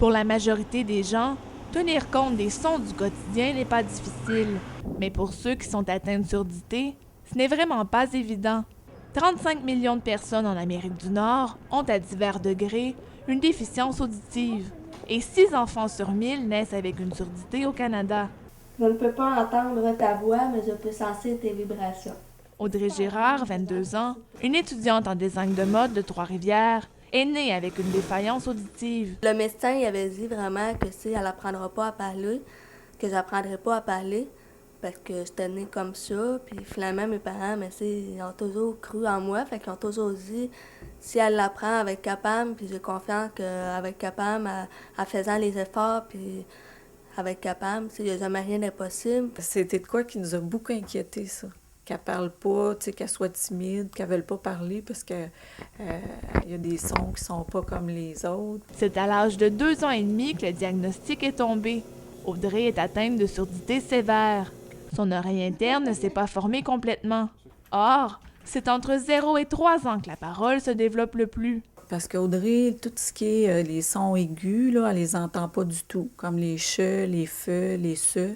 Pour la majorité des gens, tenir compte des sons du quotidien n'est pas difficile. Mais pour ceux qui sont atteints de surdité, ce n'est vraiment pas évident. 35 millions de personnes en Amérique du Nord ont à divers degrés une déficience auditive. Et 6 enfants sur 1000 naissent avec une surdité au Canada. Je ne peux pas entendre ta voix, mais je peux sentir tes vibrations. Audrey Girard, 22 ans, une étudiante en design de mode de Trois-Rivières, est née avec une défaillance auditive. Le médecin il avait dit vraiment que si elle n'apprendra pas à parler, que j'apprendrai pas à parler, parce que j'étais née comme ça. Puis finalement, mes parents, mais ils ont toujours cru en moi, fait qu'ils ont toujours dit si elle l'apprend avec capable, puis j'ai confiance qu'avec capable, en faisant les efforts, puis avec capable, il n'y a jamais rien d'impossible. C'était de quoi qui nous a beaucoup inquiétés, ça. Qu'elle parle pas, qu'elle soit timide, qu'elle ne veuille pas parler parce que y a des sons qui sont pas comme les autres. C'est à l'âge de 2 ans et demi que le diagnostic est tombé. Audrey est atteinte de surdité sévère. Son oreille interne ne s'est pas formée complètement. Or, c'est entre 0 et 3 ans que la parole se développe le plus. Parce qu'Audrey, tout ce qui est les sons aigus, là, elle les entend pas du tout. Comme les che, les fe, les se,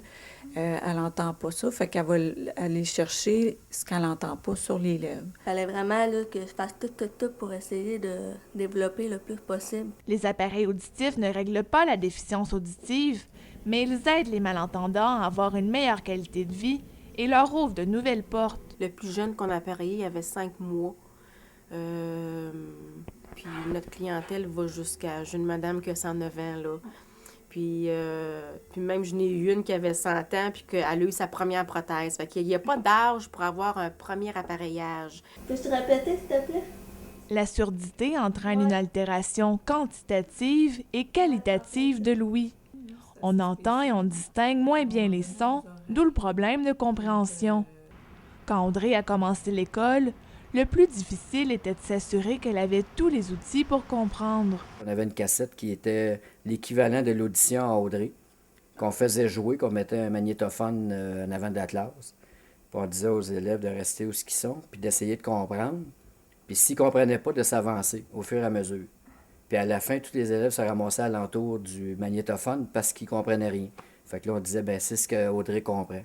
elle n'entend pas ça. Fait qu'elle va aller chercher ce qu'elle n'entend pas sur les lèvres. Il fallait vraiment là, que je fasse tout pour essayer de développer le plus possible. Les appareils auditifs ne règlent pas la déficience auditive, mais ils aident les malentendants à avoir une meilleure qualité de vie et leur ouvrent de nouvelles portes. Le plus jeune qu'on a appareillé, il avait 5 mois. Puis notre clientèle va jusqu'à... J'ai une madame qui a 109 ans, là. Puis même, j'en ai eu une qui avait 100 ans, puis qu'elle a eu sa première prothèse. Fait qu'il n'y a pas d'âge pour avoir un premier appareillage. Peux-tu répéter, s'il te plaît? La surdité entraîne une altération quantitative et qualitative de l'ouïe. On entend et on distingue moins bien les sons, d'où le problème de compréhension. Quand Audrey a commencé l'école, le plus difficile était de s'assurer qu'elle avait tous les outils pour comprendre. On avait une cassette qui était l'équivalent de l'audition à Audrey, qu'on faisait jouer, qu'on mettait un magnétophone en avant de la classe. Puis on disait aux élèves de rester où ils sont, puis d'essayer de comprendre. Puis s'ils ne comprenaient pas, de s'avancer au fur et à mesure. Puis à la fin, tous les élèves se ramassaient alentour du magnétophone parce qu'ils ne comprenaient rien. Fait que là, on disait, ben c'est ce qu'Audrey comprend.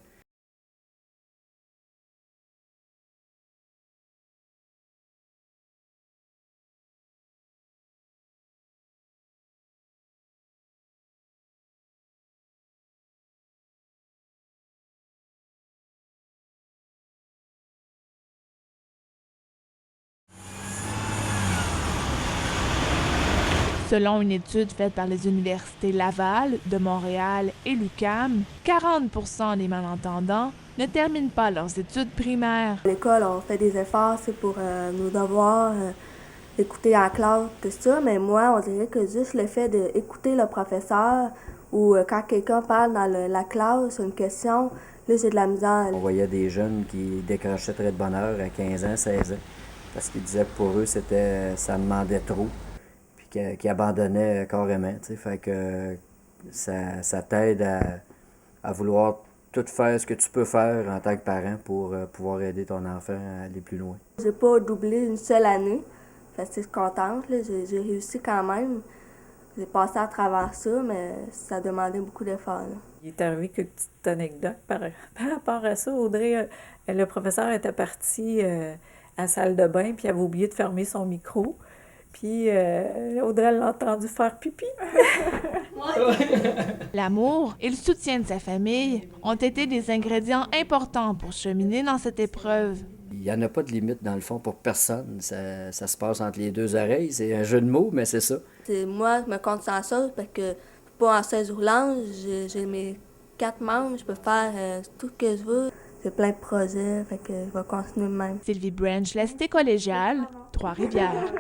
Selon une étude faite par les universités Laval, de Montréal et l'UQAM, 40% des malentendants ne terminent pas leurs études primaires. À l'école, on fait des efforts pour nos devoirs, écouter en classe, tout ça, mais moi, on dirait que juste le fait d'écouter le professeur ou quand quelqu'un parle dans la classe, une question, là, j'ai de la misère. On voyait des jeunes qui décrochaient très de bonne heure à 15 ans, 16 ans, parce qu'ils disaient que pour eux, ça demandait trop, puis qu'ils abandonnaient carrément. T'sais. Fait que ça t'aide à vouloir tout faire ce que tu peux faire en tant que parent pour pouvoir aider ton enfant à aller plus loin. J'ai pas doublé une seule année, fait que je suis contente, là, j'ai réussi quand même. J'ai passé à travers ça, mais ça demandait beaucoup d'efforts. Là. Il est arrivé quelques petites anecdotes par rapport à ça. Audrey, le professeur était parti à la salle de bain, puis il avait oublié de fermer son micro. Puis Audrey l'a entendu faire pipi. L'amour et le soutien de sa famille ont été des ingrédients importants pour cheminer dans cette épreuve. Il n'y en a pas de limite, dans le fond, pour personne. Ça se passe entre les deux oreilles. C'est un jeu de mots, mais c'est ça. Moi, je me compte sans ça parce que je suis pas en chaise roulante. J'ai mes 4 membres, je peux faire tout ce que je veux. J'ai plein de projets, fait que je vais continuer de même. Sylvie Branch, la Cité collégiale, Trois-Rivières.